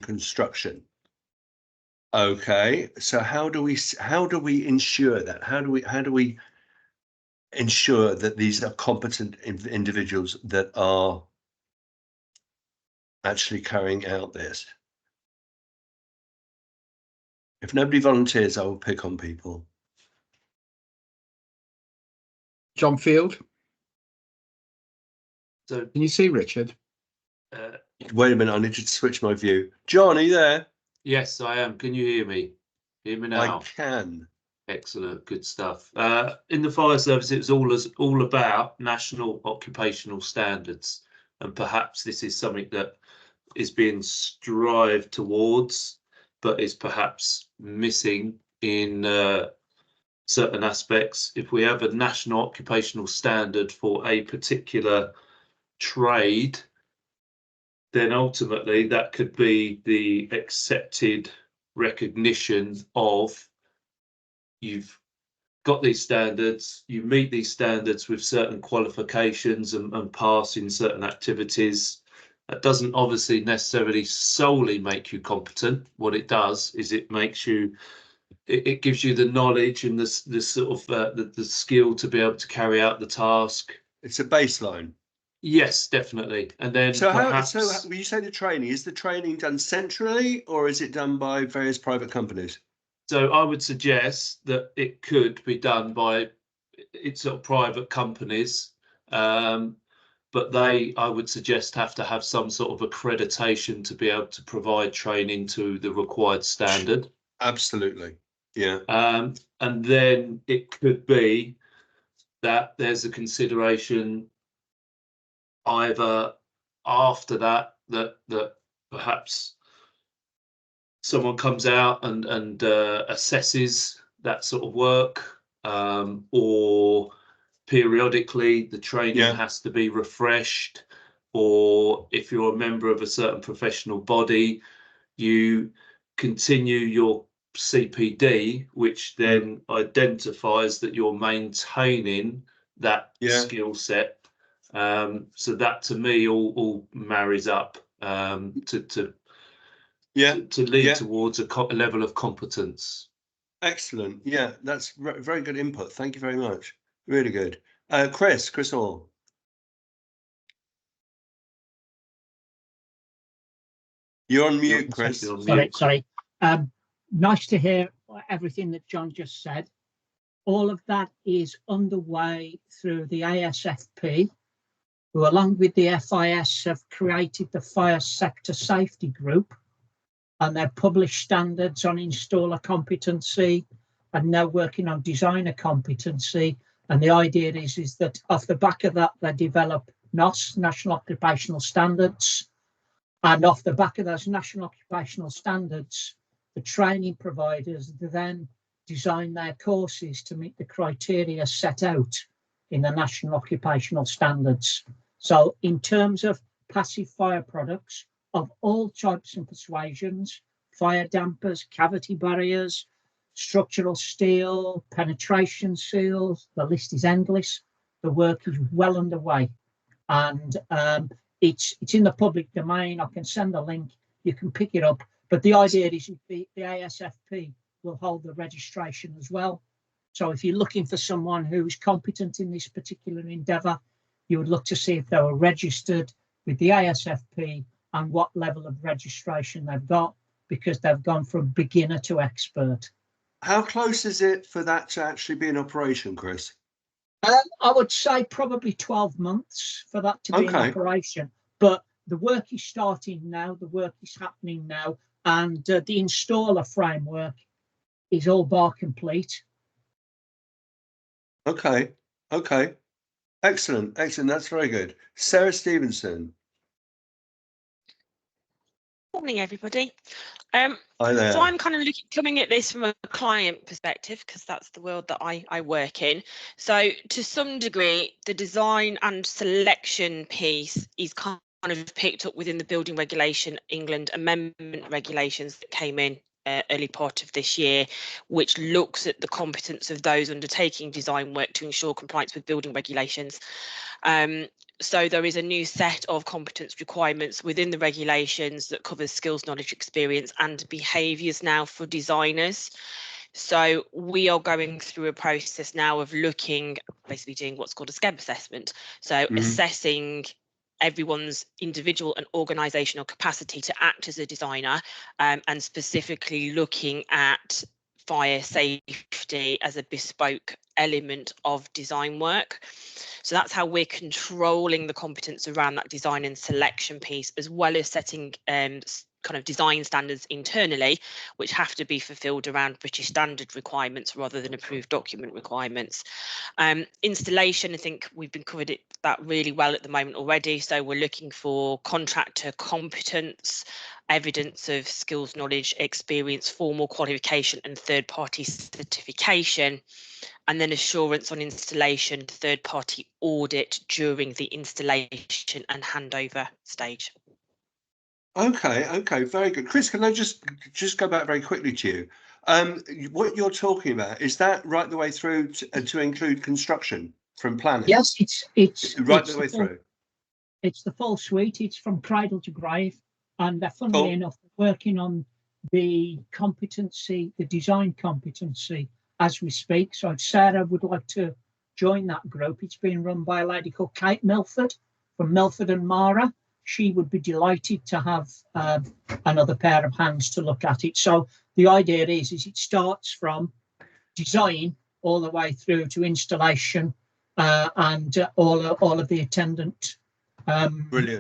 construction. Okay, so how do we ensure that? How do we ensure that these are competent individuals that are actually carrying out this? If nobody volunteers, I will pick on people. John Field. So Can you see Richard? Wait a minute, I need to switch my view. John, are you there? yes, I am. Can you hear me? Hear me now? I can. Excellent, good stuff. In the fire service, it was all about national occupational standards, and perhaps this is something that is being strived towards, but is perhaps missing in certain aspects. If we have a national occupational standard for a particular trade, then ultimately that could be the accepted recognition of you've got these standards, you meet these standards with certain qualifications and passing certain activities. That doesn't obviously necessarily solely make you competent. What it does is it makes you, it gives you the knowledge and the sort of the skill to be able to carry out the task. It's a baseline. Yes, definitely. And then So perhaps, when you say the training, is the training done centrally or is it done by various private companies? so I would suggest that it could be done by it's sort of private companies, but they, I would suggest, have to have some sort of accreditation to be able to provide training to the required standard. Absolutely, yeah. And then it could be that there's a consideration either after that perhaps someone comes out and assesses that sort of work, or periodically the training has to be refreshed, or if you're a member of a certain professional body, you continue your CPD, which then identifies that you're maintaining that skill set. So that to me all marries up to lead towards a level of competence. Excellent. Yeah, that's very good input. Thank you very much. Really good. Chris Hall. You're on mute, Chris. Sorry. Nice to hear everything that John just said. All of that is underway through the ASFP, who along with the FIS have created the Fire Sector Safety Group, and they've published standards on installer competency and now working on designer competency. And the idea is that off the back of that, they develop NOS, National Occupational Standards. And off the back of those national occupational standards, the training providers then design their courses to meet the criteria set out in the National Occupational Standards. So in terms of passive fire products of all types and persuasions, fire dampers, cavity barriers, structural steel, penetration seals, the list is endless. The work is well underway. And it's in the public domain. I can send a link, you can pick it up. But the idea is the ASFP will hold the registration as well. So if you're looking for someone who's competent in this particular endeavour, you would look to see if they were registered with the ASFP and what level of registration they've got, because they've gone from beginner to expert. How close is it for that to actually be in operation, Chris? I would say probably 12 months for that to be in operation. But the work is starting now, the work is happening now, and the installer framework is all bar complete. Okay. Excellent. That's very good. Sarah Stevenson. Morning, everybody. Hi there. So I'm kind of coming at this from a client perspective, because that's the world that I work in. So to some degree, the design and selection piece is kind of picked up within the Building Regulation England amendment regulations that came in early part of this year, which looks at the competence of those undertaking design work to ensure compliance with building regulations. So there is a new set of competence requirements within the regulations that covers skills, knowledge, experience and behaviours now for designers. So we are going through a process now of looking, basically doing what's called a SCEB assessment. So assessing everyone's individual and organisational capacity to act as a designer, and specifically looking at fire safety as a bespoke element of design work. So that's how we're controlling the competence around that design and selection piece, as well as setting kind of design standards internally, which have to be fulfilled around British standard requirements rather than approved document requirements. Installation, I think we've been covered that really well at the moment already. So we're looking for contractor competence, evidence of skills, knowledge, experience, formal qualification and third-party certification, and then assurance on installation, third-party audit during the installation and handover stage. Okay, very good. Chris, can I just go back very quickly to you? What you're talking about, is that right the way through to include construction from planning? Yes, it's right the way through. It's the full suite. It's from cradle to grave, and they're funnily enough working on the competency, the design competency, as we speak. So if Sarah would like to join that group, it's being run by a lady called Kate Milford from Milford and Mara. She would be delighted to have another pair of hands to look at it. So the idea is it starts from design all the way through to installation and all of the attendant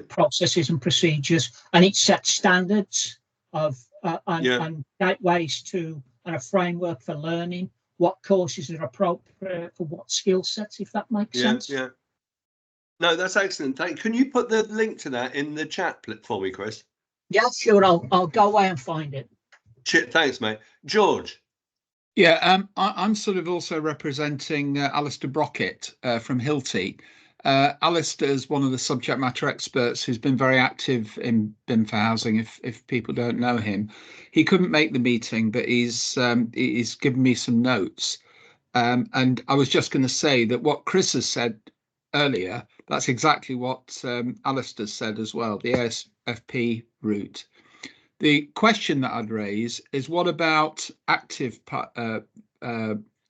processes and procedures, and it sets standards of and gateways to and a framework for learning what courses are appropriate for what skill sets, if that makes sense. Yeah. No, that's excellent. Can you put the link to that in the chat for me, Chris? Yeah, sure. I'll go away and find it. Thanks, mate. George. Yeah, I'm sort of also representing Alistair Brockett from Hilti. Alistair's one of the subject matter experts who's been very active in BIM for Housing, if people don't know him. He couldn't make the meeting, but he's given me some notes. And I was just going to say that what Chris has said earlier, that's exactly what Alistair said as well, the ASFP route. The question that I'd raise is, what about active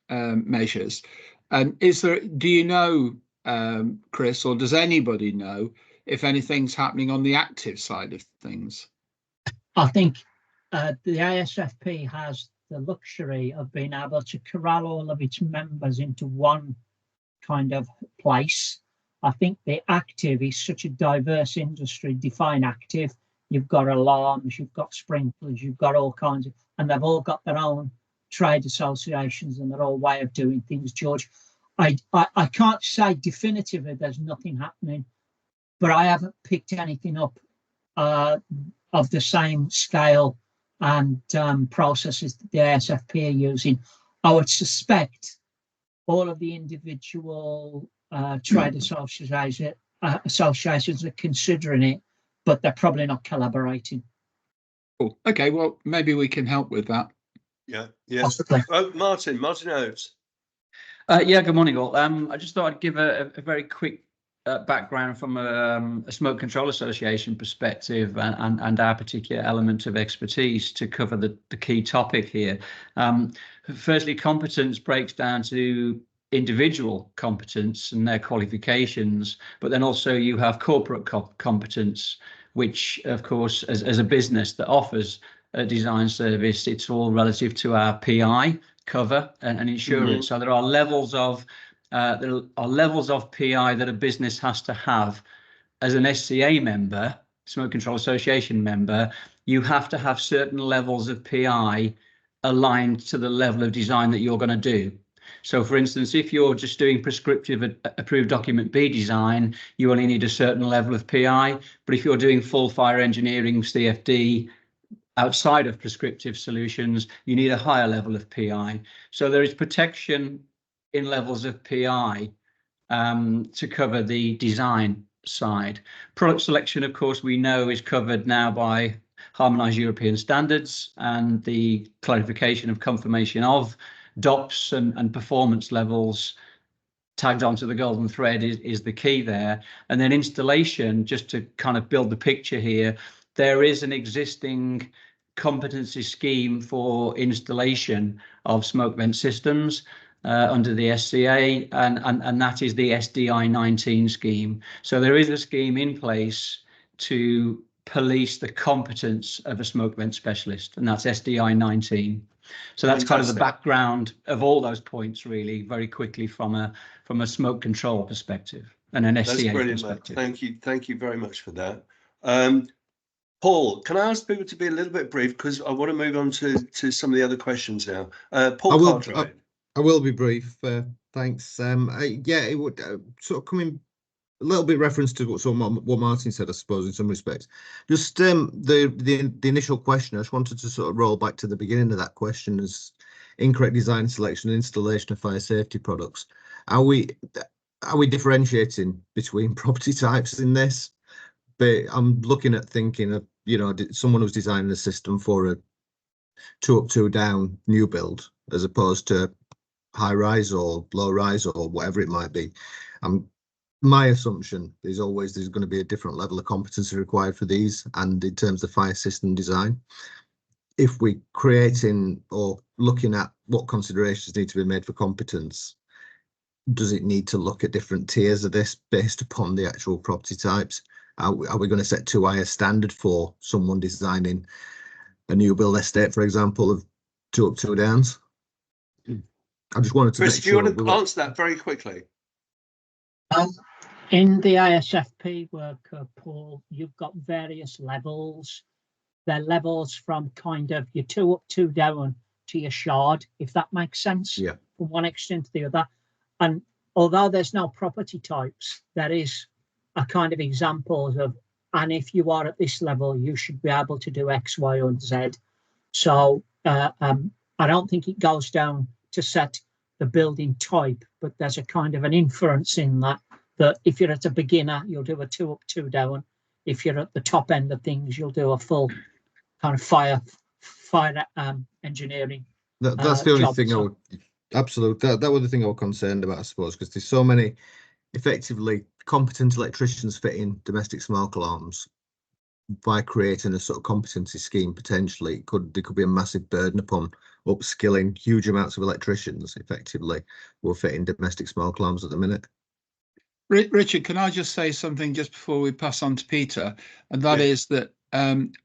measures? And do you know, Chris, or does anybody know if anything's happening on the active side of things? I think the ASFP has the luxury of being able to corral all of its members into one kind of place. I think the active is such a diverse industry. Define active. You've got alarms, you've got sprinklers, you've got all kinds of, and they've all got their own trade associations and their own way of doing things, George. I can't say definitively there's nothing happening, but I haven't picked anything up of the same scale and processes that the ASFP are using. I would suspect all of the individual trade associations are considering it, but they're probably not collaborating. Cool. Okay, well, maybe we can help with that. Yeah. Possibly. Oh, Martin Oates. Yeah, good morning all. I just thought I'd give a very quick background from a Smoke Control Association perspective and our particular element of expertise to cover the key topic here. Firstly, competence breaks down to individual competence and their qualifications, but then also you have corporate competence, which of course as a business that offers a design service, it's all relative to our PI cover and insurance. So there are levels of PI that a business has to have. As an SCA member, Smoke Control Association member, you have to have certain levels of PI aligned to the level of design that you're going to do. So for instance, if you're just doing prescriptive approved document B design, you only need a certain level of PI. But if you're doing full fire engineering CFD outside of prescriptive solutions, you need a higher level of PI. So there is protection in levels of PI to cover the design side. Product selection, of course, we know is covered now by harmonised European standards, and the clarification of confirmation of DOPS and performance levels tagged onto the golden thread is the key there. And then installation, just to kind of build the picture here, there is an existing competency scheme for installation of smoke vent systems under the SCA, and that is the SDI 19 scheme. So there is a scheme in place to police the competence of a smoke vent specialist, and that's SDI 19. So that's kind of the background of all those points, really, very quickly from a smoke control perspective and an SCA perspective. Thank you very much for that. Paul, can I ask people to be a little bit brief, because I want to move on to some of the other questions now. Paul Cartwright. I will be brief. Thanks. Yeah, it would sort of come in a little bit reference to what Martin said, I suppose, in some respects. Just the initial question, I just wanted to sort of roll back to the beginning of that question as incorrect design, selection and installation of fire safety products. Are we differentiating between property types in this? But I'm looking at thinking of, you know, someone who's designing a system for a 2 up, 2 down new build, as opposed to high rise or low rise or whatever it might be. My assumption is always there's going to be a different level of competency required for these, and in terms of fire system design, if we're creating or looking at what considerations need to be made for competence, does it need to look at different tiers of this based upon the actual property types? Are we going to set too high a standard for someone designing a new build estate, for example, of 2 up, 2 downs? I just wanted to Chris, make do you want to answer that very quickly? In the ISFP work, Paul, you've got various levels. They're levels from kind of your 2 up, 2 down to your shard, if that makes sense. Yeah. From one extreme to the other. And although there's no property types, there is a kind of examples of, and if you are at this level, you should be able to do X, Y, or Z. So I don't think it goes down to set the building type, but there's a kind of an inference in that if you're at a beginner, you'll do a 2 up, 2 down. If you're at the top end of things, you'll do a full kind of fire engineering. That's the only thing I would, absolutely, that was the thing I was concerned about, I suppose, because there's so many effectively competent electricians fitting domestic smoke alarms. By creating a sort of competency scheme, potentially there could be a massive burden upon upskilling huge amounts of electricians effectively who are fitting domestic smoke alarms at the minute. Richard, can I just say something just before we pass on to Peter? And that is that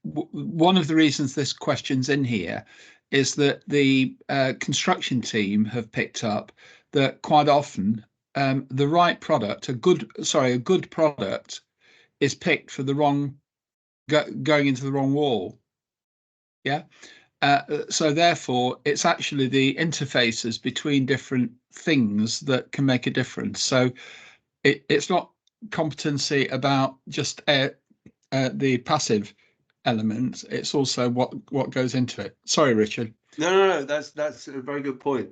one of the reasons this question's in here is that the construction team have picked up that quite often the right product, a good product is picked for the wrong, going into the wrong wall. Yeah. So therefore, it's actually the interfaces between different things that can make a difference. So it's not competency about just the passive elements. It's also what goes into it. Sorry, Richard. No, that's a very good point.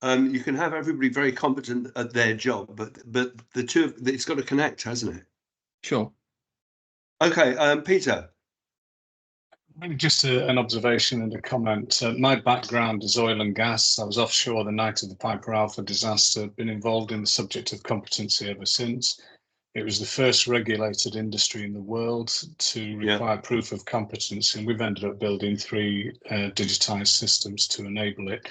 You can have everybody very competent at their job, but the two, it's got to connect, hasn't it? Sure. Okay, Peter. Maybe just an observation and a comment. My background is oil and gas. I was offshore the night of the Piper Alpha disaster, been involved in the subject of competency ever since. It was the first regulated industry in the world to require proof of competency, and we've ended up building 3 digitized systems to enable it.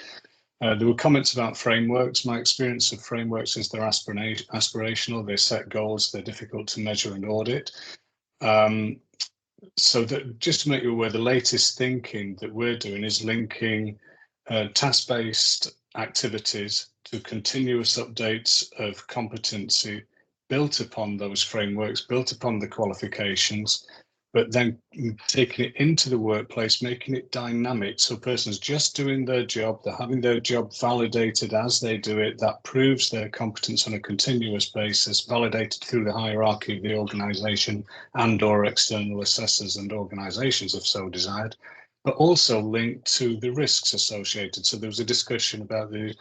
There were comments about frameworks. My experience of frameworks is they're aspirational, they set goals, they're difficult to measure and audit. So that, just to make you aware, the latest thinking that we're doing is linking task-based activities to continuous updates of competency built upon those frameworks, built upon the qualifications, but then taking it into the workplace, making it dynamic. So a person's just doing their job, they're having their job validated as they do it. That proves their competence on a continuous basis, validated through the hierarchy of the organisation and or external assessors and organisations if so desired, but also linked to the risks associated. So there was a discussion about the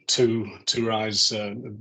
two rise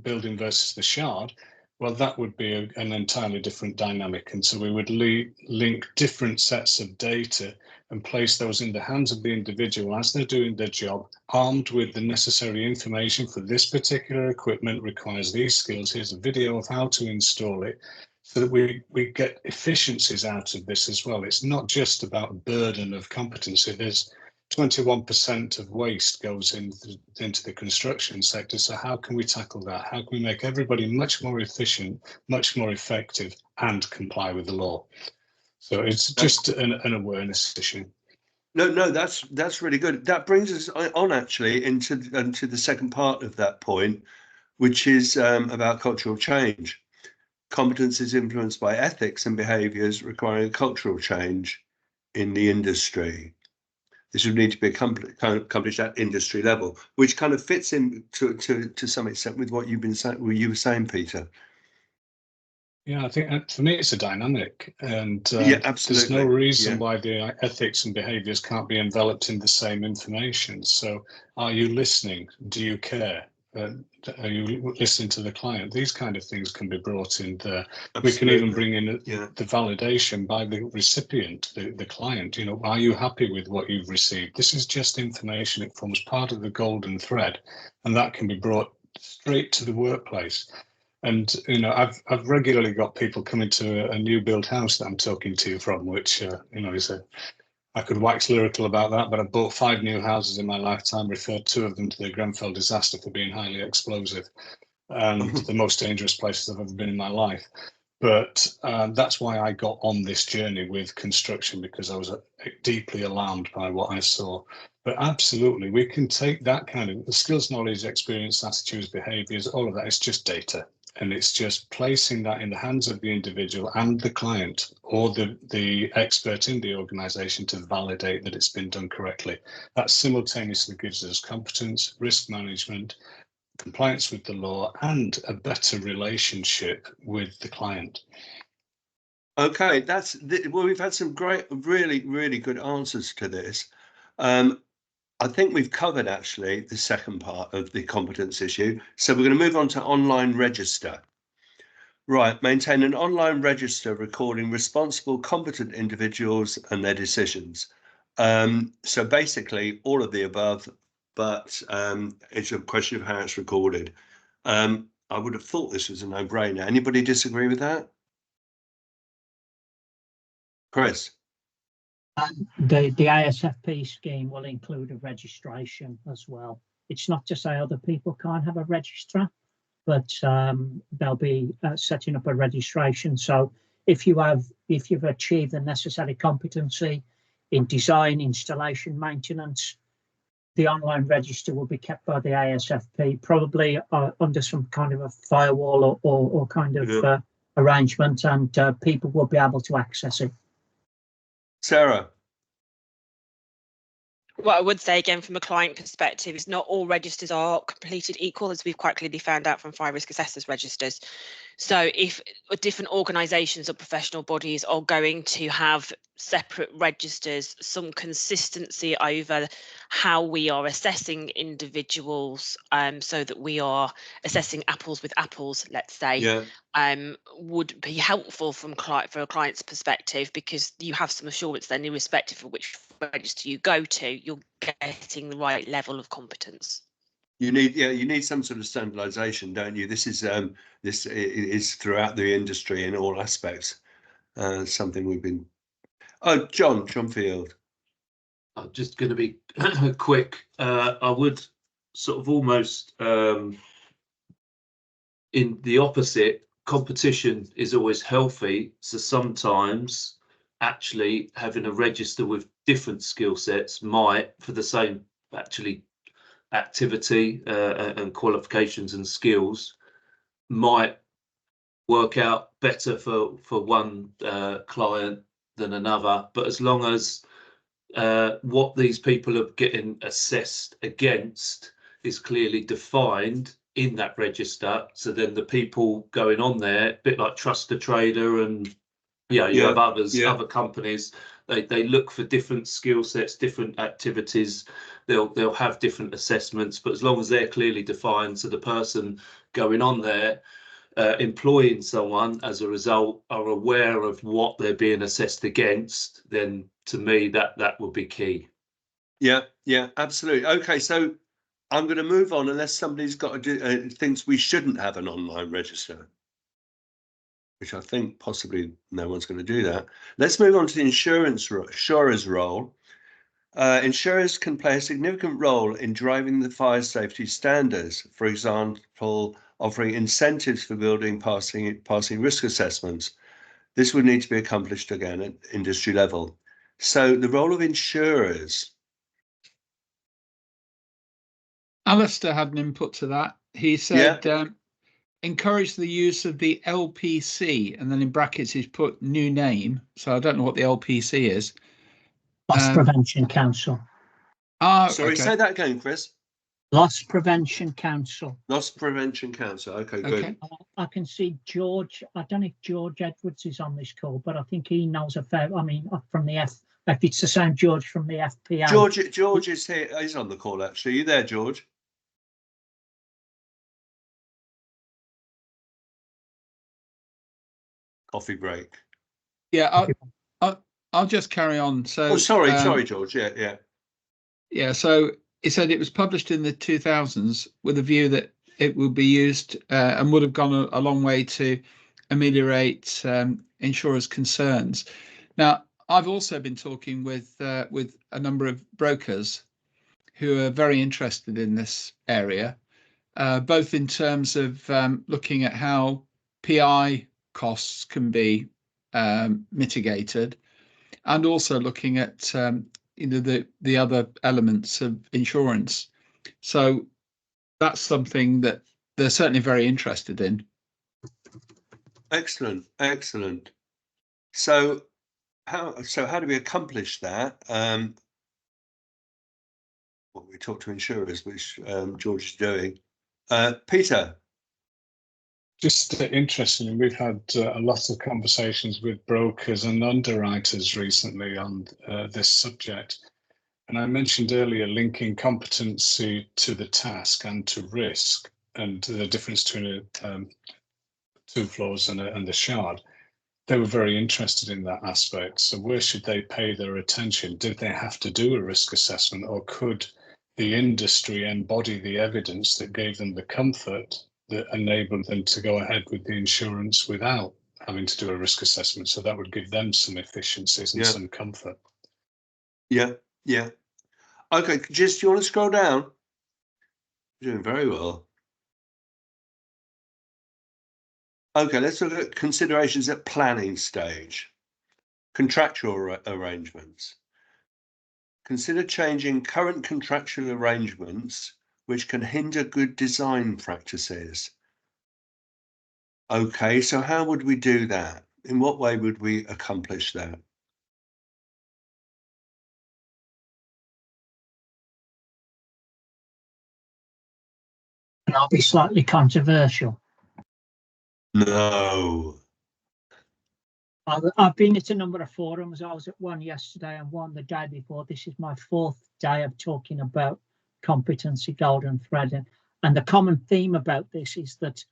building versus the shard. well, that would be an entirely different dynamic. And so we would link different sets of data and place those in the hands of the individual as they're doing their job, armed with the necessary information for this particular equipment requires these skills. Here's a video of how to install it, so that we get efficiencies out of this as well. It's not just about burden of competency. There's 21% of waste goes into the construction sector. So how can we tackle that? How can we make everybody much more efficient, much more effective, and comply with the law? So it's just an awareness issue. No, that's really good. That brings us on actually into the second part of that point, which is about cultural change. Competence is influenced by ethics and behaviours requiring cultural change in the industry. This would need to be accomplished at industry level, which kind of fits in to some extent with what you were saying, Peter. Yeah, I think for me it's a dynamic, and yeah, absolutely. There's no reason why the ethics and behaviours can't be enveloped in the same information. So, are you listening? Do you care? Are you listening to the client? These kind of things can be brought in there. Absolutely. We can even bring in the validation by the recipient, the client. You know, are you happy with what you've received? This is just information. It forms part of the golden thread, and that can be brought straight to the workplace. And, you know, I've regularly got people coming to a new build house that I'm talking to from, which, you know, I could wax lyrical about that, but I've bought 5 new houses in my lifetime, referred 2 of them to the Grenfell disaster for being highly explosive and the most dangerous places I've ever been in my life. But that's why I got on this journey with construction, because I was deeply alarmed by what I saw. But absolutely, we can take that kind of skills, knowledge, experience, attitudes, behaviours, all of that. It's just data. And it's just placing that in the hands of the individual and the client or the expert in the organisation to validate that it's been done correctly. That simultaneously gives us competence, risk management, compliance with the law, and a better relationship with the client. Okay, well, we've had some great, really good answers to this. I think we've covered actually the second part of the competence issue. So we're going to move on to online register. Right, maintain an online register recording responsible, competent individuals and their decisions. So basically all of the above, but it's a question of how it's recorded. I would have thought this was a no-brainer. Anybody disagree with that? Chris? The ASFP scheme will include a registration as well. It's not to say other people can't have a registrar, but they'll be setting up a registration. So if you've achieved the necessary competency in design, installation, maintenance, the online register will be kept by the ASFP, probably under some kind of a firewall or kind of arrangement, and people will be able to access it. Sarah? What I would say again from a client perspective is not all registers are completed equal, as we've quite clearly found out from fire risk assessors registers. So if different organisations or professional bodies are going to have separate registers, some consistency over how we are assessing individuals, so that we are assessing apples with apples, let's say, would be helpful for a client's perspective, because you have some assurance then, irrespective of which register you go to, you're getting the right level of competence. You need some sort of standardization, don't you? This is throughout the industry in all aspects. Something we've been. Oh, John Field. I'm just going to be quick. I would sort of almost in the opposite. Competition is always healthy. So sometimes actually having a register with different skill sets might, for the same actually activity and qualifications and skills, might work out better for one client than another. But as long as what these people are getting assessed against is clearly defined in that register, so then the people going on there, a bit like Trust a Trader and you have other companies, they look for different skill sets, different activities. They'll have different assessments, but as long as they're clearly defined, so the person going on there employing someone as a result are aware of what they're being assessed against, then to me that would be key. Yeah, absolutely. Okay, so I'm going to move on unless somebody's got to do thinks we shouldn't have an online register, which I think possibly no one's going to do that. Let's move on to the insurer's role. Insurers can play a significant role in driving the fire safety standards, for example, offering incentives for building passing risk assessments. This would need to be accomplished again at industry level. So the role of insurers. Alistair had an input to that. He said, encourage the use of the LPC, and then in brackets he's put new name. So I don't know what the LPC is. Loss Prevention Council. Sorry, okay. say that again, Chris. Loss Prevention Council. Loss Prevention Council. Okay, good. Okay. I can see George. I don't know if George Edwards is on this call, but I think he knows a fair. I mean, from the if it's the same George from the FPA. George is here. He's on the call actually. Are you there, George? Coffee break. Yeah, I'll just carry on. So, sorry, George. Yeah. So he said it was published in the 2000s with a view that it would be used and would have gone a long way to ameliorate insurers' concerns. Now, I've also been talking with a number of brokers who are very interested in this area, both in terms of looking at how PI costs can be mitigated, and also looking at the other elements of insurance. So that's something that they're certainly very interested in. Excellent. So how do we accomplish that? Well, we talk to insurers, which George is doing. Peter. Just interesting, we've had a lot of conversations with brokers and underwriters recently on this subject. And I mentioned earlier linking competency to the task and to risk, and the difference between two floors and the shard. They were very interested in that aspect. So where should they pay their attention? Did they have to do a risk assessment, or could the industry embody the evidence that gave them the comfort that enabled them to go ahead with the insurance without having to do a risk assessment? So that would give them some efficiencies and some comfort. Yeah. Okay, just do you want to scroll down? You're doing very well. Okay, let's look at considerations at planning stage. Contractual arrangements. Consider changing current contractual arrangements which can hinder good design practices. Okay, so how would we do that? In what way would we accomplish that? And I'll be slightly controversial. No. I've been at a number of forums. I was at one yesterday and one the day before. This is my fourth day of talking about competency golden thread. And the common theme about this is that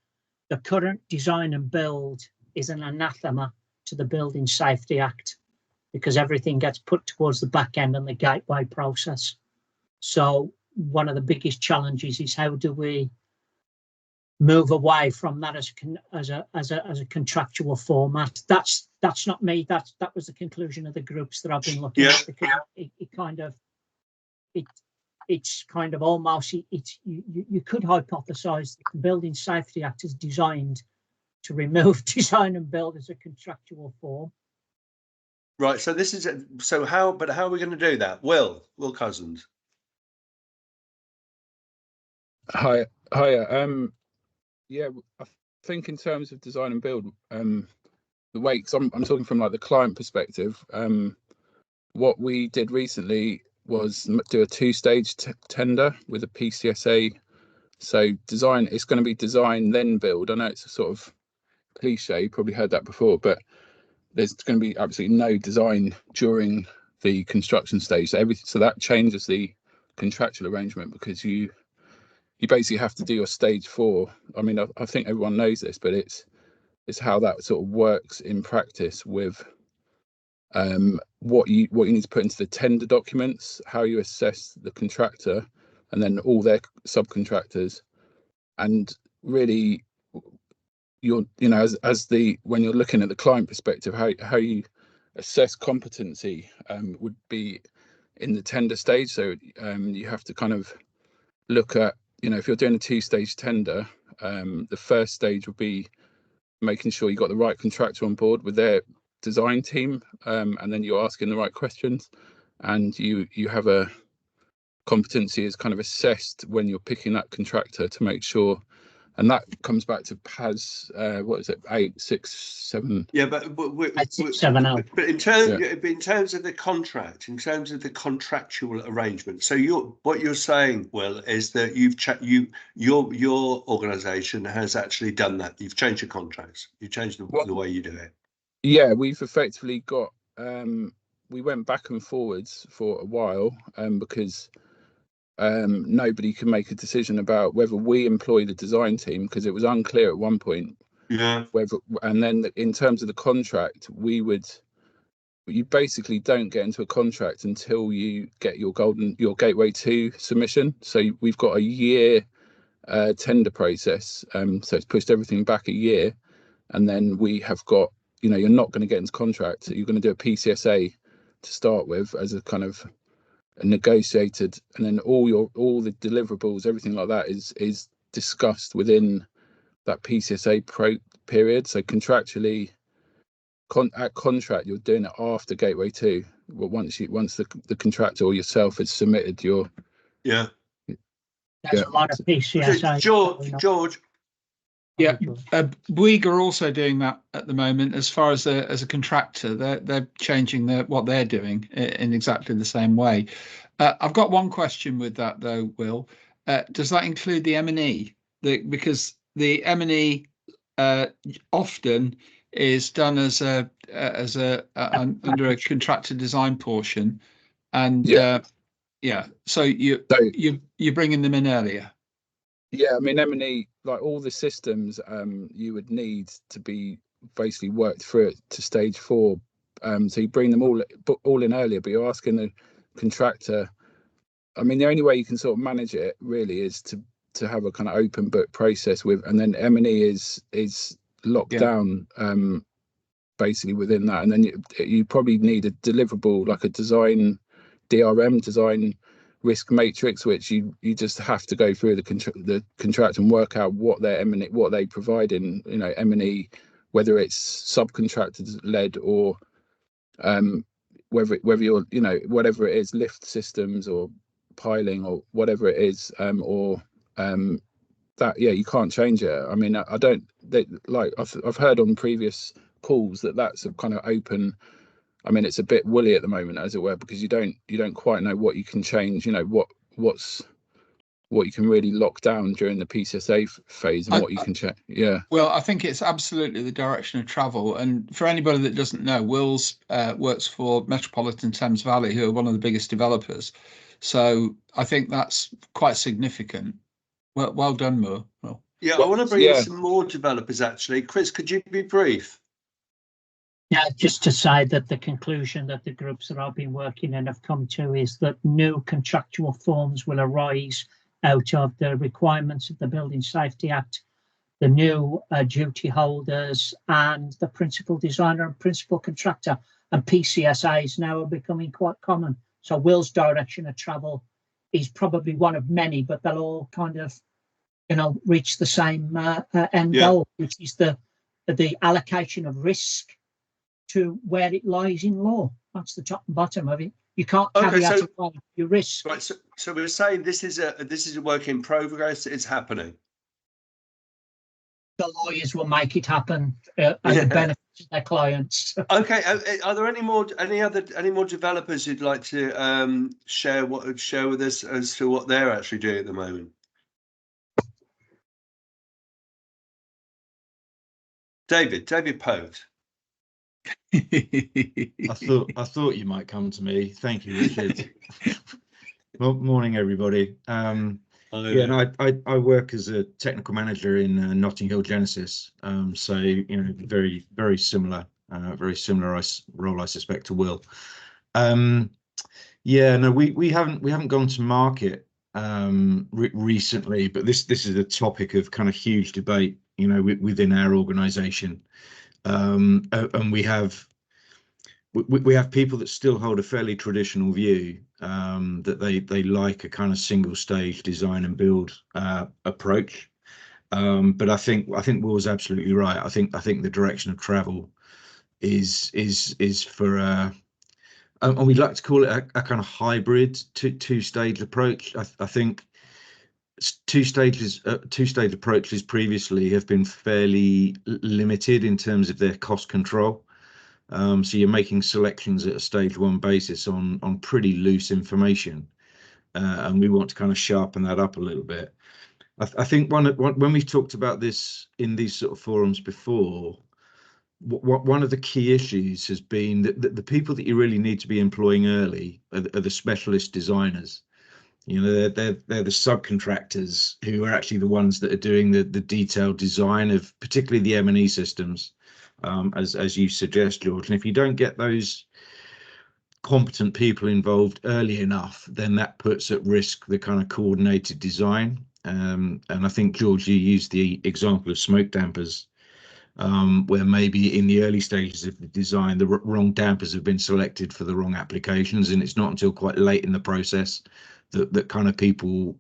the current design and build is an anathema to the Building Safety Act, because everything gets put towards the back end and the gateway process. So one of the biggest challenges is how do we move away from that as a contractual format. That's not me. That was the conclusion of the groups that I've been looking at, because it's kind of almost you could hypothesize that the Building Safety Act is designed to remove design and build as a contractual form. Right. So this is how are we going to do that? Will Cousins. Hi. Yeah, I think in terms of design and build, the way, because I'm talking from like the client perspective, what we did recently was do a two-stage tender with a PCSA. So design, it's going to be design then build. I know it's a sort of cliche, you probably heard that before, but there's going to be absolutely no design during the construction stage. So that changes the contractual arrangement, because you you basically have to do your stage 4. I mean, I think everyone knows this, but it's how that sort of works in practice with what you need to put into the tender documents, how you assess the contractor, and then all their subcontractors, and really when you're looking at the client perspective, how you assess competency would be in the tender stage. So you have to kind of look at, if you're doing a 2-stage tender, the first stage would be making sure you got the right contractor on board with their design team, and then you're asking the right questions, and you have a competency is kind of assessed when you're picking that contractor to make sure. And that comes back to PAS, what is it, 8, 6, 7? Yeah, but in terms of the contract, in terms of the contractual arrangement. So what you're saying, Will, is that your organisation has actually done that. You've changed your contracts. You've changed the way you do it. Yeah, we've effectively got. We went back and forwards for a while, because. Nobody could make a decision about whether we employ the design team, because it was unclear at one point. Yeah. And then in terms of the contract, you basically don't get into a contract until you get your Gateway 2 submission. So we've got a year tender process. So it's pushed everything back a year, and then we have got, you're not going to get into contract. You're going to do a PCSA to start with as a kind of negotiated, and then all the deliverables, everything like that is discussed within that PCSA period. So contractually, at contract, you're doing it after Gateway 2. Well, once the contractor or yourself has submitted your There's a lot of PCSA. George. Yeah, Bouygues are also doing that at the moment. As far as a contractor, they're changing what they're doing in exactly the same way. I've got one question with that though, Will. Does that include the M&E? Because the M&E often is done as under a contractor design portion, and so you're bringing them in earlier. Yeah, I mean, M&E, like all the systems, you would need to be basically worked through it to stage 4. So you bring them all in earlier, but you're asking the contractor. I mean, the only way you can sort of manage it really is to have a kind of open book process with, and then M&E is locked down basically within that, and then you probably need a deliverable, like a design risk matrix, which you just have to go through the contract and work out what their M&E, what they provide in M&E, whether it's subcontractor led or whether you're whatever it is, lift systems or piling or whatever it is, or that you can't change it. I mean, I've heard on previous calls that's a kind of open. I mean, it's a bit woolly at the moment, as it were, because you don't quite know what you can change. What you can really lock down during the PCSA phase, and what you can check. Yeah. Well, I think it's absolutely the direction of travel. And for anybody that doesn't know, Will's works for Metropolitan Thames Valley, who are one of the biggest developers. So I think that's quite significant. Well done, Mo. Well, yeah, I want to bring in some more developers, actually. Chris, could you be brief? Yeah, just to say that the conclusion that the groups that I've been working in have come to is that new contractual forms will arise out of the requirements of the Building Safety Act, the new duty holders, and the principal designer and principal contractor, and PCSAs now are becoming quite common. So Will's direction of travel is probably one of many, but they'll all kind of, reach the same end goal, which is the allocation of risk to where it lies in law. That's the top and bottom of it. You can't carry out your risk. Right. So we're saying this is a work in progress. It's happening. The lawyers will make it happen at the benefit of their clients. Okay. Are there any more developers who'd like to share with us as to what they're actually doing at the moment? David Poet. I thought you might come to me. Thank you, Richard. Well, morning, everybody. Yeah, and I work as a technical manager in Notting Hill Genesis. So very similar role, I suspect, to Will. Yeah, no, we haven't gone to market recently, but this is a topic of kind of huge debate, within our organisation, and we have people that still hold a fairly traditional view, that they like a kind of single stage design and build approach. But I think Will's absolutely right. I think the direction of travel is for and we'd like to call it a kind of hybrid two-stage approach. I think two-stage approaches previously have been fairly limited in terms of their cost control. So you're making selections at a stage one basis on pretty loose information, and we want to kind of sharpen that up a little bit. I think when we've talked about this in these sort of forums before, one of the key issues has been that the people that you really need to be employing early are the specialist designers. They're the subcontractors who are actually the ones that are doing the detailed design of particularly the M&E systems, as you suggest, George. And if you don't get those competent people involved early enough, then that puts at risk the kind of coordinated design. And I think, George, you used the example of smoke dampers, where maybe in the early stages of the design, the wrong dampers have been selected for the wrong applications, and it's not until quite late in the process that kind of people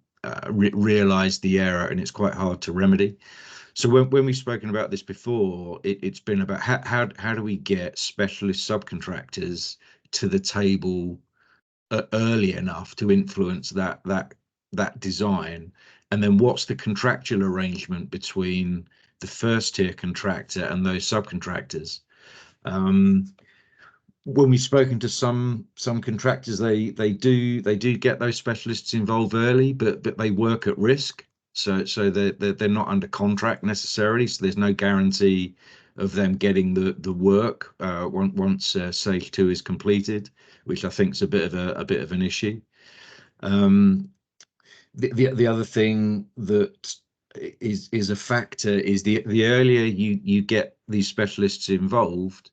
realize the error, and it's quite hard to remedy. So when we've spoken about this before, it's been about how do we get specialist subcontractors to the table early enough to influence that design, and then what's the contractual arrangement between the first tier contractor and those subcontractors. When we've spoken to some contractors, they do get those specialists involved early, but they work at risk. So they're not under contract necessarily. So there's no guarantee of them getting the work once stage 2 is completed, which I think is a bit of an issue. The other thing that is a factor is the earlier you get these specialists involved,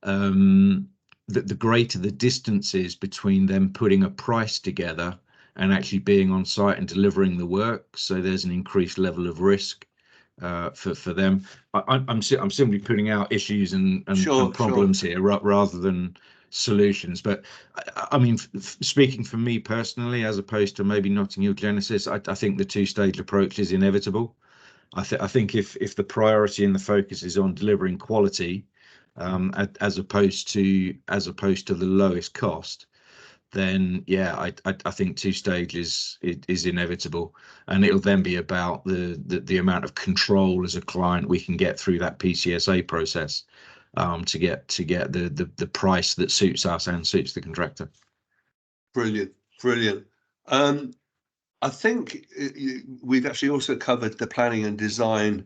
the greater the distance is between them putting a price together and actually being on site and delivering the work. So there's an increased level of risk for them. I'm simply putting out issues and problems here rather than solutions. But I mean, speaking for me personally, as opposed to maybe Notting Hill Genesis, I think the two-stage approach is inevitable. I think if the priority and the focus is on delivering quality, as opposed to the lowest cost, then yeah, I think two stages is inevitable, and it'll then be about the amount of control as a client we can get through that PCSA process, to get the price that suits us and suits the contractor. Brilliant. I think we've actually also covered the planning and design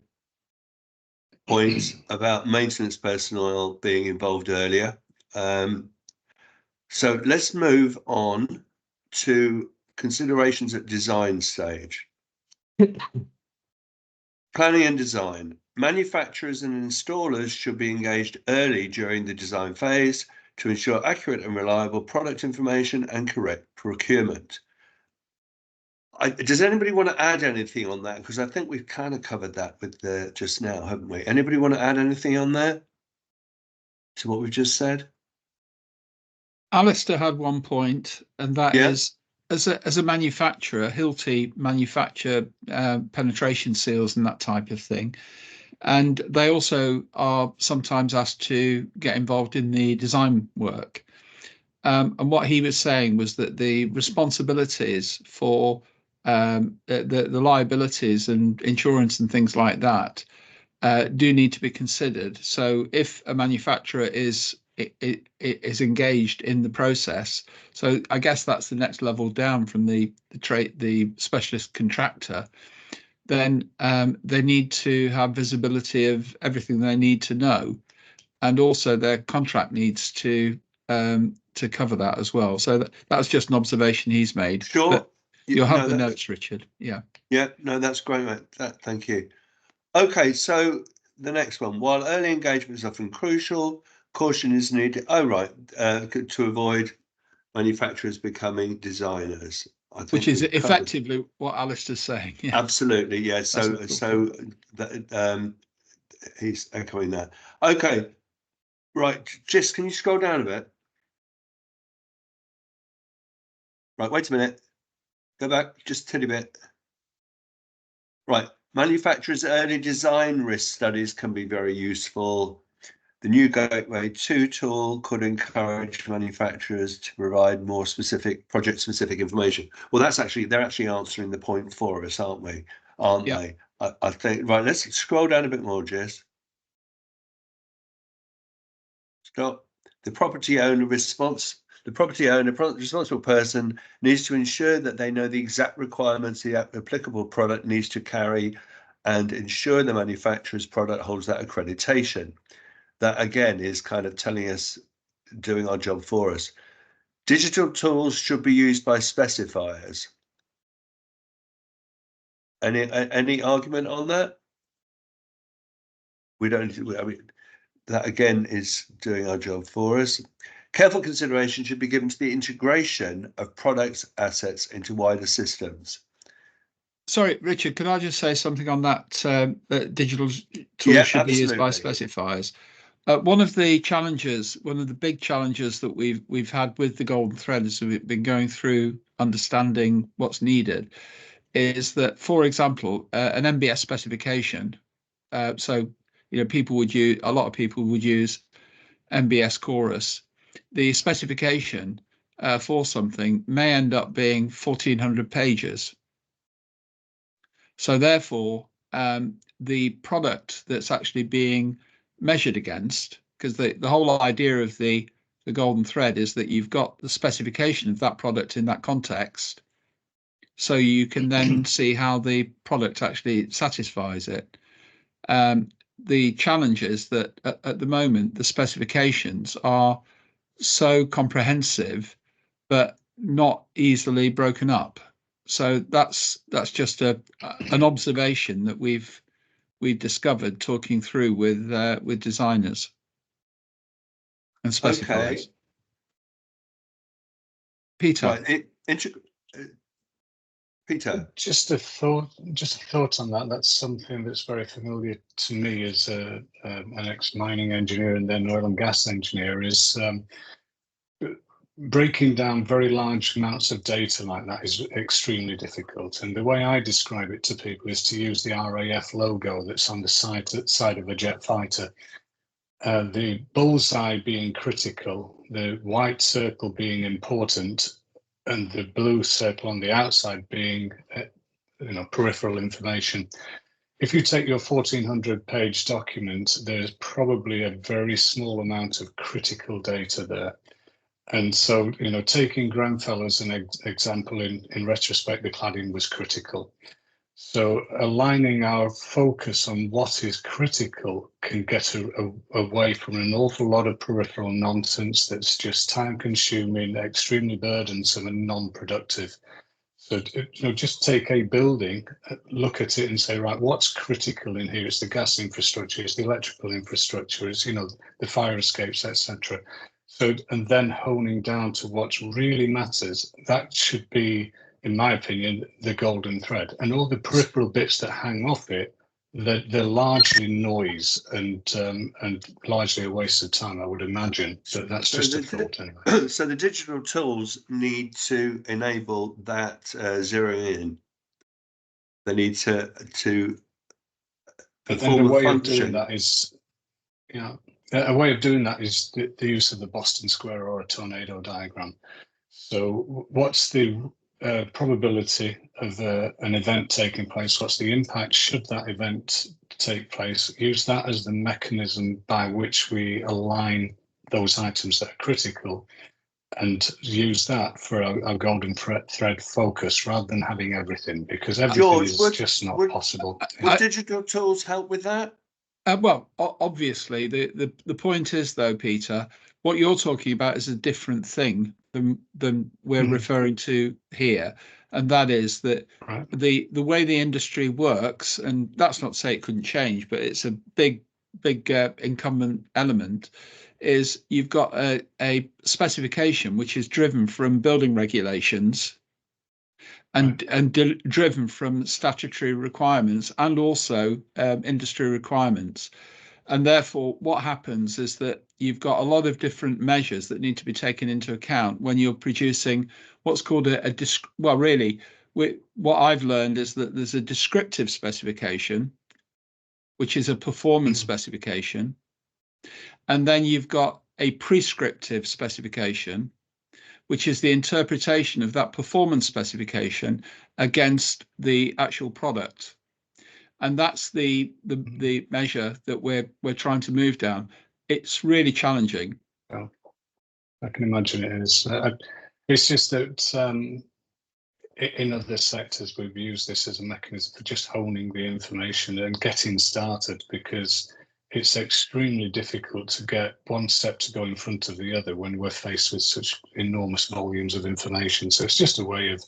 points about maintenance personnel being involved earlier. So let's move on to considerations at design stage. Planning and design. Manufacturers and installers should be engaged early during the design phase to ensure accurate and reliable product information and correct procurement. Does anybody want to add anything on that? Because I think we've kind of covered that with just now, haven't we? Anybody want to add anything on there to what we've just said? Alistair had one point, and that is, as a manufacturer, Hilti manufacture penetration seals and that type of thing, and they also are sometimes asked to get involved in the design work. And what he was saying was that the responsibilities for the liabilities and insurance and things like that do need to be considered. So if a manufacturer is engaged in the process, so I guess that's the next level down from the specialist contractor, then they need to have visibility of everything they need to know, and also their contract needs to cover that as well. So that was just an observation he's made. Sure. You'll have no, the that- notes, Richard. Yeah. Yeah, no, that's great, mate. Thank you. Okay, so the next one. While early engagement is often crucial, caution is needed. Oh, right, to avoid manufacturers becoming designers. I think Which is we've covered- effectively what Alistair's saying. Yeah. Absolutely, yeah. So that he's echoing that. Okay, right. Just can you scroll down a bit? Right, wait a minute. Go back just a tiny bit. Right, manufacturers' early design risk studies can be very useful. The new Gateway 2 tool could encourage manufacturers to provide more specific project-specific information. Well, they're actually answering the point for us, aren't we? Aren't they? I think, right, let's scroll down a bit more, Jess. Stop. The responsible person needs to ensure that they know the exact requirements the applicable product needs to carry and ensure the manufacturer's product holds that accreditation. That again is kind of telling us, doing our job for us. Digital tools should be used by specifiers. Any argument on that? We don't. I mean, that again is doing our job for us. Careful consideration should be given to the integration of products, assets into wider systems. Sorry, Richard, could I just say something on that? That digital tools should be used by specifiers. One of the big challenges that we've had with the Golden Thread as we've been going through understanding what's needed is that, for example, an MBS specification. So, you know, a lot of people would use MBS Chorus. The specification for something may end up being 1,400 pages. So therefore, the product that's actually being measured against, because the whole idea of the Golden Thread is that you've got the specification of that product in that context, so you can then see how the product actually satisfies it. The challenge is that at the moment, the specifications are so comprehensive, but not easily broken up. So that's just an observation that we've discovered talking through with designers and specifiers. Okay. Peter. Right. Peter. Just a thought on that. That's something that's very familiar to me as an ex-mining engineer and then oil and gas engineer, is breaking down very large amounts of data like that is extremely difficult. And the way I describe it to people is to use the RAF logo that's on the side of a jet fighter. The bullseye being critical, the white circle being important, and the blue circle on the outside being, peripheral information. If you take your 1,400-page document, there's probably a very small amount of critical data there. And so, taking Grenfell as an example, in retrospect, the cladding was critical. So aligning our focus on what is critical can get away from an awful lot of peripheral nonsense that's just time-consuming, extremely burdensome and non-productive. So, just take a building, look at it and say, right, what's critical in here? It's the gas infrastructure, it's the electrical infrastructure, it's, the fire escapes, etc. So, and then honing down to what really matters, that should be, in my opinion, the golden thread. And all the peripheral bits that hang off it, they're largely noise and largely a waste of time, I would imagine. So that's just a thought anyway. So the digital tools need to enable that zeroing in. They need to perform a way of doing that is, a way of doing that is the use of the Boston Square or a tornado diagram. So what's the probability of an event taking place? What's the impact should that event take place? Use that as the mechanism by which we align those items that are critical, and use that for our golden thread focus rather than having everything, because everything is just not possible. Would digital tools help with that? Well, obviously, the point is, though, Peter, what you're talking about is a different thing than we're referring to here. and that is that Right. the way the industry works, and that's not to say it couldn't change, but it's a big incumbent element, is you've got a specification which is driven from building regulations and driven from statutory requirements and also industry requirements. And therefore, what happens is that you've got a lot of different measures that need to be taken into account when you're producing what's called what I've learned is that there's a descriptive specification, which is a performance specification. And then you've got a prescriptive specification, which is the interpretation of that performance specification against the actual product. And that's the measure that we're trying to move down. It's really challenging. Well, I can imagine it is. It's just that in other sectors, we've used this as a mechanism for just honing the information and getting started, because it's extremely difficult to get one step to go in front of the other when we're faced with such enormous volumes of information. So it's just a way of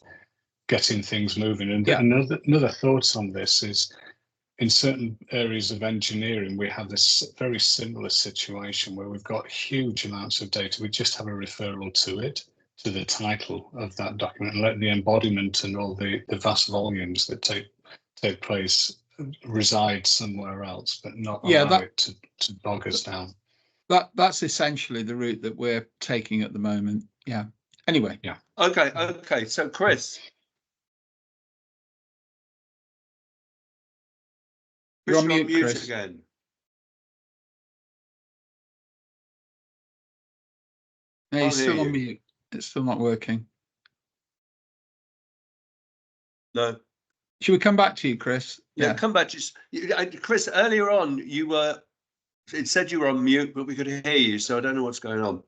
getting things moving. And another thought on this is, in certain areas of engineering, we have this very similar situation where we've got huge amounts of data. We just have a referral to it, to the title of that document, and let the embodiment and all the vast volumes that take place reside somewhere else, but not allow it to bog us down. That's essentially the route that we're taking at the moment. Yeah. Anyway. Yeah. Okay. So Chris. You're on mute, Chris. Again. No, he's still on mute. It's still not working. No. Should we come back to you, Chris? Yeah, come back. Chris, earlier on, it said you were on mute, but we could hear you, so I don't know what's going on.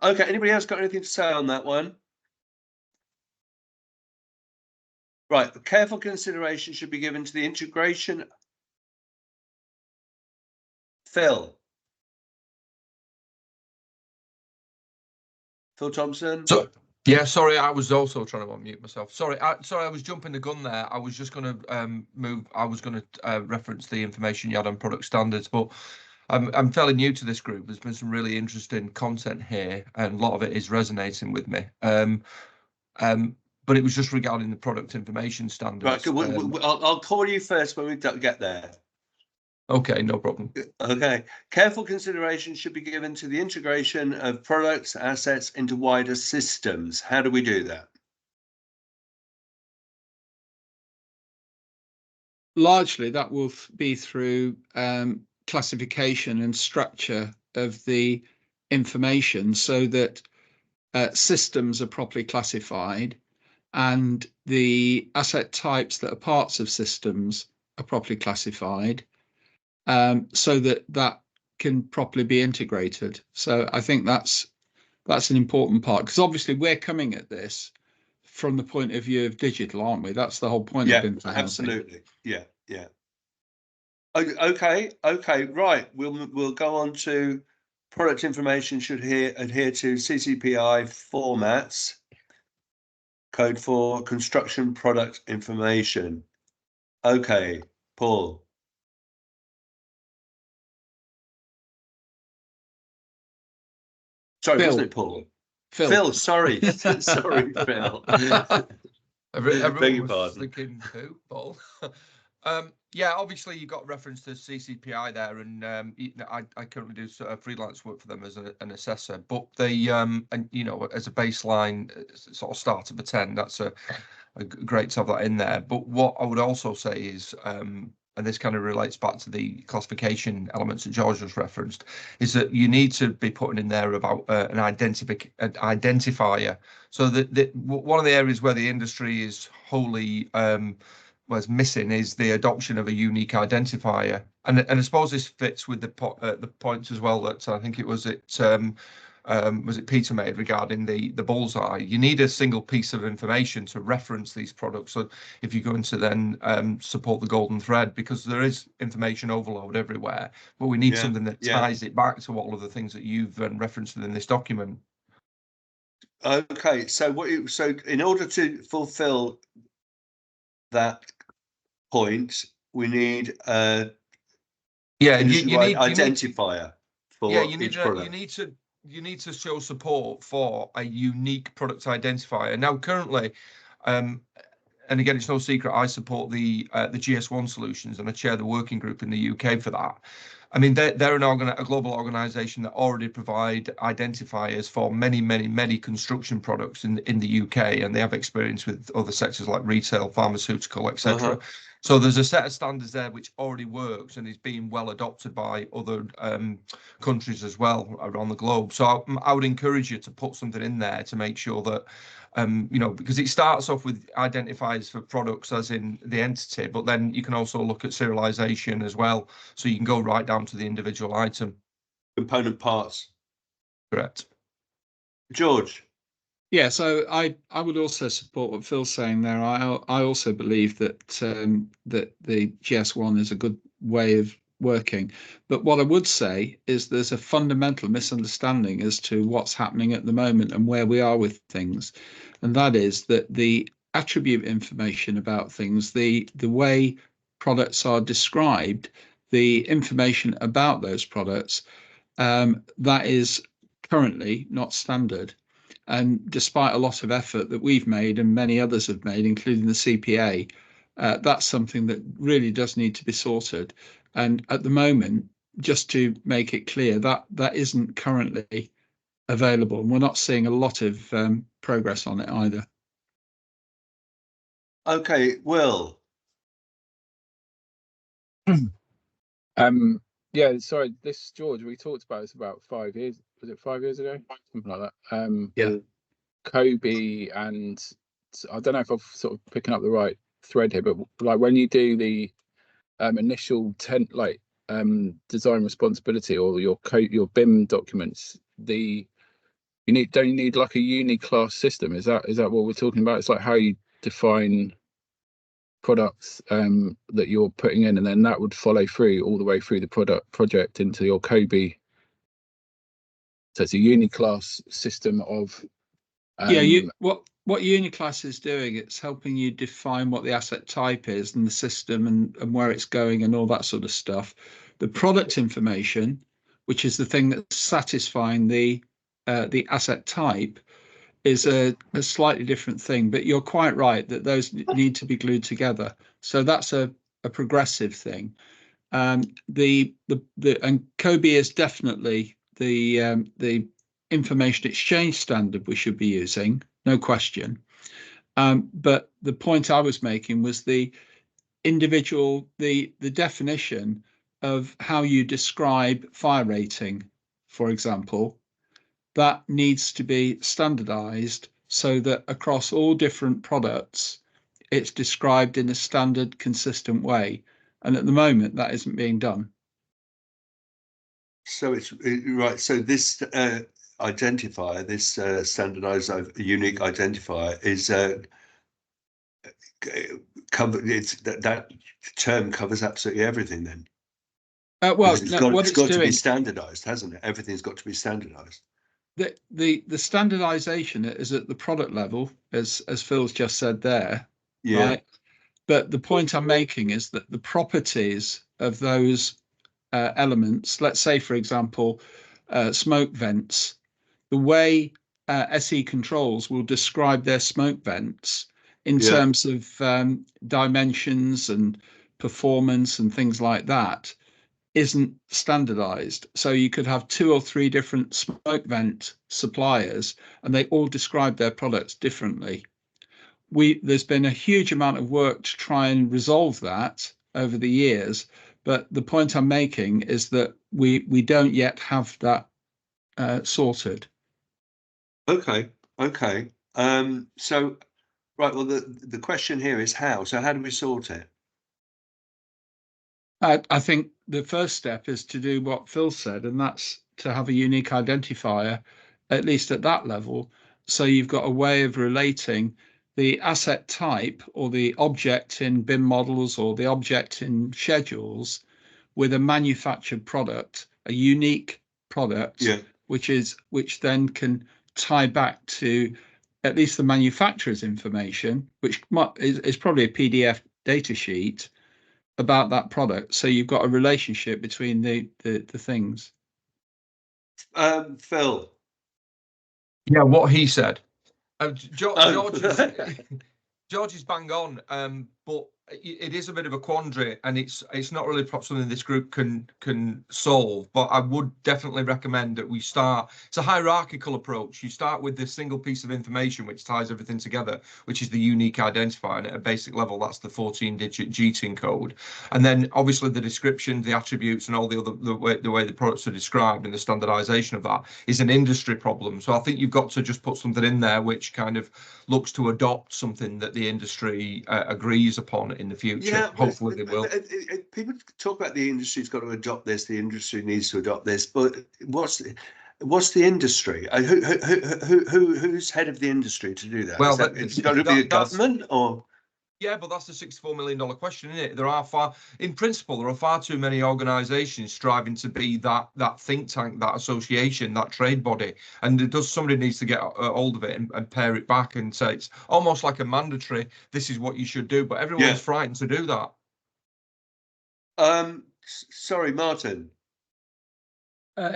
Okay, anybody else got anything to say on that one? Right, careful consideration should be given to the integration. Phil Thompson. Yeah, sorry, I was also trying to unmute myself. Sorry, I was jumping the gun there. I was just going to I was going to reference the information you had on product standards, but I'm fairly new to this group. There's been some really interesting content here, and a lot of it is resonating with me. But it was just regarding the product information standards. Right, I'll call you first when we get there. Okay, no problem. Okay. Careful consideration should be given to the integration of products, assets into wider systems. How do we do that? Largely, that will be through classification and structure of the information so that systems are properly classified and the asset types that are parts of systems are properly classified. So that can properly be integrated. So I think that's an important part, because obviously we're coming at this from the point of view of digital, aren't we? That's the whole point of BIM for housing. Absolutely. Yeah. Okay. Right. We'll go on to product information should adhere to CCPI formats. Code for construction product information. Okay, Paul. Sorry, Phil. wasn't it Paul? Phil, sorry. Sorry, Phil. Everyone was thinking who, Paul? Yeah, obviously you got reference to CCPI there, and I currently do freelance work for them as an assessor. But they, and as a baseline sort of start of a 10, that's a great to have that in there. But what I would also say is, and this kind of relates back to the classification elements that George just referenced, is that you need to be putting in there about an identifier. So that one of the areas where the industry is wholly was missing is the adoption of a unique identifier, and I suppose this fits with the points as well that I think it was Peter made regarding the bullseye. You need a single piece of information to reference these products. So if you're going to then support the golden thread, because there is information overload everywhere, but we need something that ties it back to all of the things that you've referenced in this document. Okay, so so in order to fulfill that point, we need a Yeah, industry-wide identifier for yeah, you need each to, product. you need to show support for a unique product identifier. Now, currently, and again, it's no secret, I support the GS1 solutions, and I chair the working group in the UK for that. I mean, they're a global organisation that already provide identifiers for many construction products in the UK, and they have experience with other sectors like retail, pharmaceutical, etc. So there's a set of standards there which already works and is being well adopted by other countries as well around the globe. So I would encourage you to put something in there to make sure that you know, because it starts off with identifiers for products as in the entity, but then you can also look at serialization as well. So you can go right down to the individual item. Component parts. Correct. George. Yeah, so I would also support what Phil's saying there. I also believe that that the GS1 is a good way of working. But what I would say is there's a fundamental misunderstanding as to what's happening at the moment and where we are with things. And that is that the attribute information about things, the way products are described, the information about those products, that is currently not standard. And despite a lot of effort that we've made and many others have made, including the CPA, that's something that really does need to be sorted. And at the moment, just to make it clear, that isn't currently available. And we're not seeing a lot of progress on it either. Okay, Will. Yeah, sorry, this George, we talked about this about 5 years. Was it 5 years ago? Something like that. Yeah. Kobe, and I don't know if I'm sort of picking up the right thread here, but like when you do the initial design responsibility or your BIM documents, don't you need like a uni-class system? Is that what we're talking about? It's like how you define products that you're putting in, and then that would follow through all the way through the project into your Kobe. So it's a uni-class system of what Uniclass is doing, it's helping you define what the asset type is and the system and where it's going and all that sort of stuff. The product information, which is the thing that's satisfying the asset type, is a slightly different thing. But you're quite right that those need to be glued together. So that's a progressive thing. And Kobe is definitely the information exchange standard we should be using, no question. But the point I was making was the definition of how you describe fire rating, for example, that needs to be standardized so that across all different products, it's described in a standard, consistent way. And at the moment, that isn't being done. So it's right. So this identifier, this standardized unique identifier, is covered. That term covers absolutely everything. Then, well, it's got to be standardized, hasn't it? Everything's got to be standardized. The standardization is at the product level, as Phil's just said there. Yeah. Right? But the point I'm making is that the properties of those elements, let's say, for example, smoke vents, the way SE Controls will describe their smoke vents in terms of dimensions and performance and things like that isn't standardized. So you could have 2 or 3 different smoke vent suppliers and they all describe their products differently. There's been a huge amount of work to try and resolve that over the years, but the point I'm making is that we don't yet have that sorted. Okay. So right, well, the question here is how. So how do we sort it? I think the first step is to do what Phil said, and that's to have a unique identifier, at least at that level. So you've got a way of relating the asset type or the object in BIM models or the object in schedules with a manufactured product, a unique product, which then can tie back to at least the manufacturer's information, which is probably a PDF data sheet about that product. So you've got a relationship between the things. Phil. Yeah, what he said. George, Oh. George is bang on, but it is a bit of a quandary, and it's not really perhaps something this group can solve. But I would definitely recommend that we start. It's a hierarchical approach. You start with this single piece of information which ties everything together, which is the unique identifier. And at a basic level, that's the 14-digit GTIN code. And then obviously the description, the attributes, and all the other the way the products are described and the standardization of that is an industry problem. So I think you've got to just put something in there which kind of looks to adopt something that the industry agrees upon in the future. Yeah, hopefully they will. People talk about the industry's got to adopt this, the industry needs to adopt this, but what's the industry? Who's head of the industry to do that? Well, it's got to be a government, or? Yeah, but that's the $64 million question, isn't it? In principle, there are far too many organisations striving to be that think tank, that association, that trade body, and somebody needs to get a hold of it and pare it back and say it's almost like a mandatory. This is what you should do, but everyone's frightened to do that. Sorry, Martin.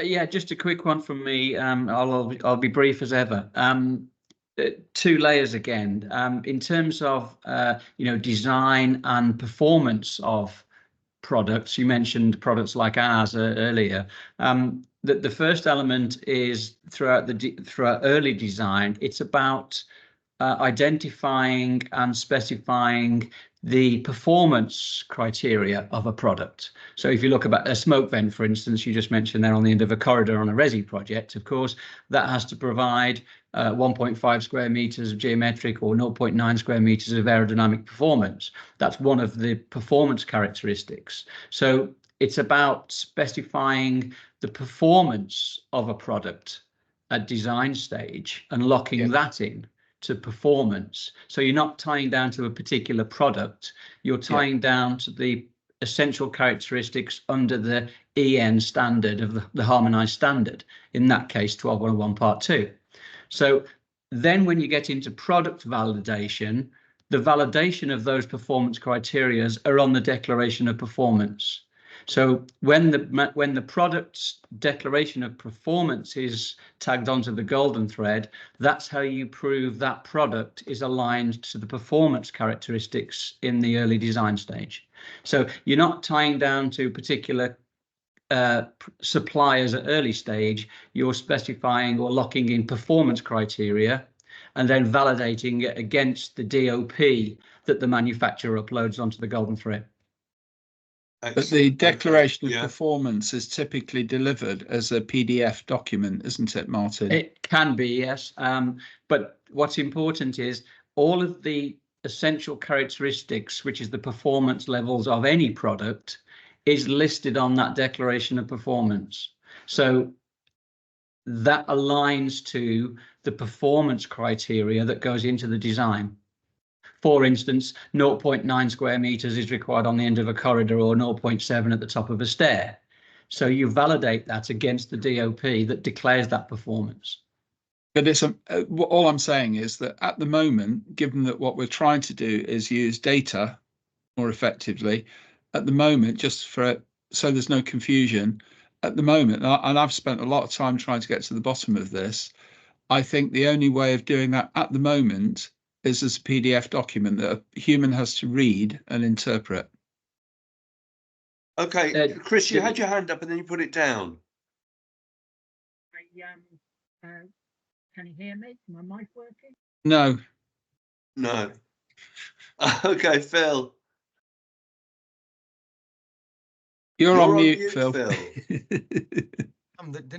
Yeah, just a quick one from me. I'll be brief as ever. Two layers again. In terms of design and performance of products, you mentioned products like ours earlier. The first element is throughout early design, it's about identifying and specifying the performance criteria of a product. So if you look at a smoke vent, for instance, you just mentioned there on the end of a corridor on a resi project, of course, that has to provide 1.5 square meters of geometric or 0.9 square meters of aerodynamic performance. That's one of the performance characteristics. So it's about specifying the performance of a product at design stage and locking that in to performance. So you're not tying down to a particular product, you're tying down to the essential characteristics under the EN standard of the harmonized standard, in that case 12101 part 2. So then when you get into product validation, the validation of those performance criteria are on the declaration of performance. So when the product's declaration of performance is tagged onto the golden thread, that's how you prove that product is aligned to the performance characteristics in the early design stage. So you're not tying down to particular suppliers at early stage, you're specifying or locking in performance criteria and then validating it against the DOP that the manufacturer uploads onto the golden thread. But the declaration of performance is typically delivered as a PDF document, isn't it, Martin? It can be, yes. But what's important is all of the essential characteristics, which is the performance levels of any product, is listed on that declaration of performance. So that aligns to the performance criteria that goes into the design. For instance, 0.9 square meters is required on the end of a corridor or 0.7 at the top of a stair. So you validate that against the DOP that declares that performance. But it's all I'm saying is that at the moment, given that what we're trying to do is use data more effectively, at the moment, so there's no confusion, at the moment, and I've spent a lot of time trying to get to the bottom of this, I think the only way of doing that at the moment is as a PDF document that a human has to read and interpret. Okay, Chris, you had your hand up and then you put it down. Can you hear me? Is my mic working? No. No. Okay, Phil. You're on mute, Phil. There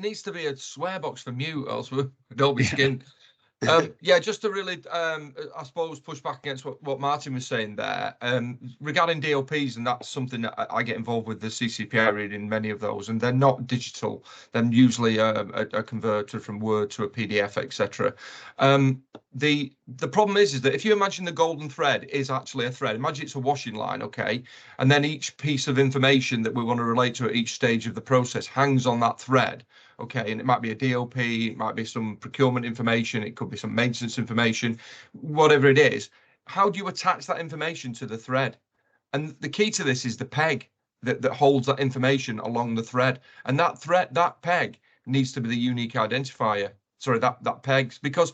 needs to be a swear box for mute, else we'll all be skinned. Yeah, just to really, I suppose, push back against what Martin was saying there regarding DOPs, and that's something that I get involved with the CCPI reading many of those, and they're not digital. They're usually a converter from Word to a PDF, etc. The problem is that if you imagine the golden thread is actually a thread, imagine it's a washing line, okay, and then each piece of information that we want to relate to at each stage of the process hangs on that thread. Okay, and it might be a DOP, it might be some procurement information, it could be some maintenance information, whatever it is. How do you attach that information to the thread? And the key to this is the peg that holds that information along the thread. And that peg needs to be the unique identifier. Sorry, that peg, because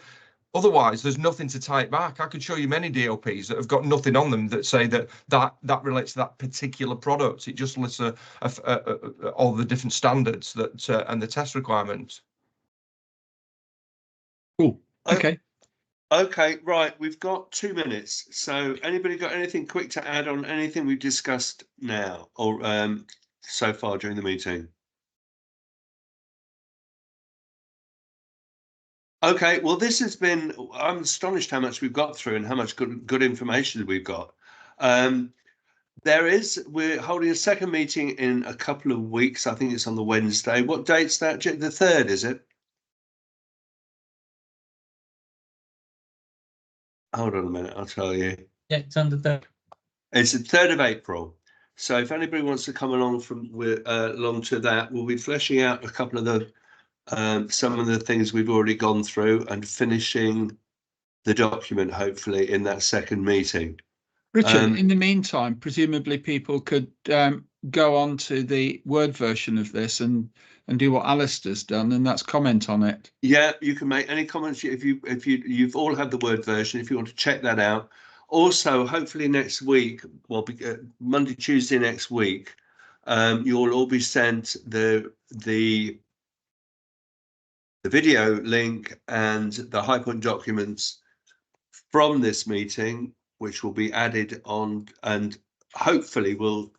otherwise there's nothing to tie it back. I could show you many DOPs that have got nothing on them that say that relates to that particular product. It just lists all the different standards that and the test requirements. Cool. Okay. Okay, right. We've got 2 minutes. So anybody got anything quick to add on anything we've discussed now or so far during the meeting? Okay, well, this has been, I'm astonished how much we've got through and how much good information we've got. We're holding a second meeting in a couple of weeks. I think it's on the Wednesday. What date's that? The 3rd, is it? Hold on a minute, I'll tell you. Yeah, it's on the 3rd. It's the 3rd of April. So if anybody wants to come along along to that, we'll be fleshing out a couple of the some of the things we've already gone through and finishing the document, hopefully, in that second meeting. Richard, in the meantime, presumably people could go on to the Word version of this and do what Alistair's done, and that's comment on it. Yeah, you can make any comments if you've all had the Word version, if you want to check that out. Also, hopefully next week, well, Monday, Tuesday next week, you'll all be sent the video link and the High Point documents from this meeting, which will be added on, and hopefully we'll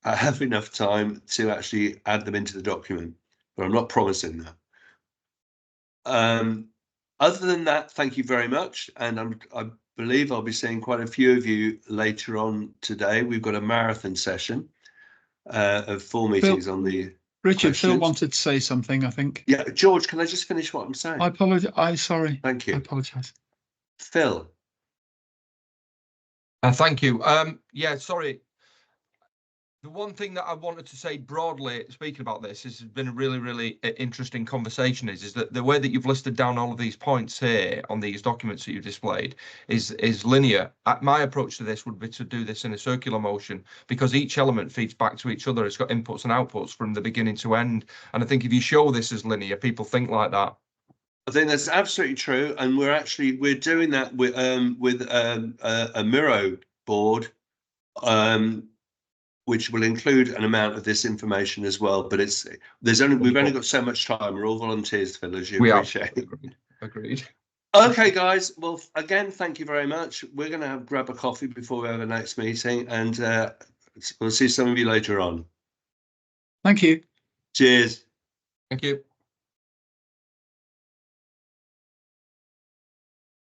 have enough time to actually add them into the document, but I'm not promising that. Other than that, thank you very much, and I believe I'll be seeing quite a few of you later on today. We've got a marathon session of 4 meetings on the Richard, questions. Phil wanted to say something, I think. Yeah, George, can I just finish what I'm saying? I apologize. I'm sorry. Thank you. I apologize. Phil. Thank you. Yeah, sorry. The one thing that I wanted to say broadly, speaking about this, has been a really, really interesting conversation, is that the way that you've listed down all of these points here on these documents that you've displayed is linear. My approach to this would be to do this in a circular motion, because each element feeds back to each other. It's got inputs and outputs from the beginning to end. And I think if you show this as linear, people think like that. I think that's absolutely true, and we're doing that with a Miro board, which will include an amount of this information as well. But we've only got so much time. We're all volunteers, Phil, as you appreciate. Agreed. Okay, guys. Well, again, thank you very much. We're going to grab a coffee before we have the next meeting, and we'll see some of you later on. Thank you. Cheers. Thank you.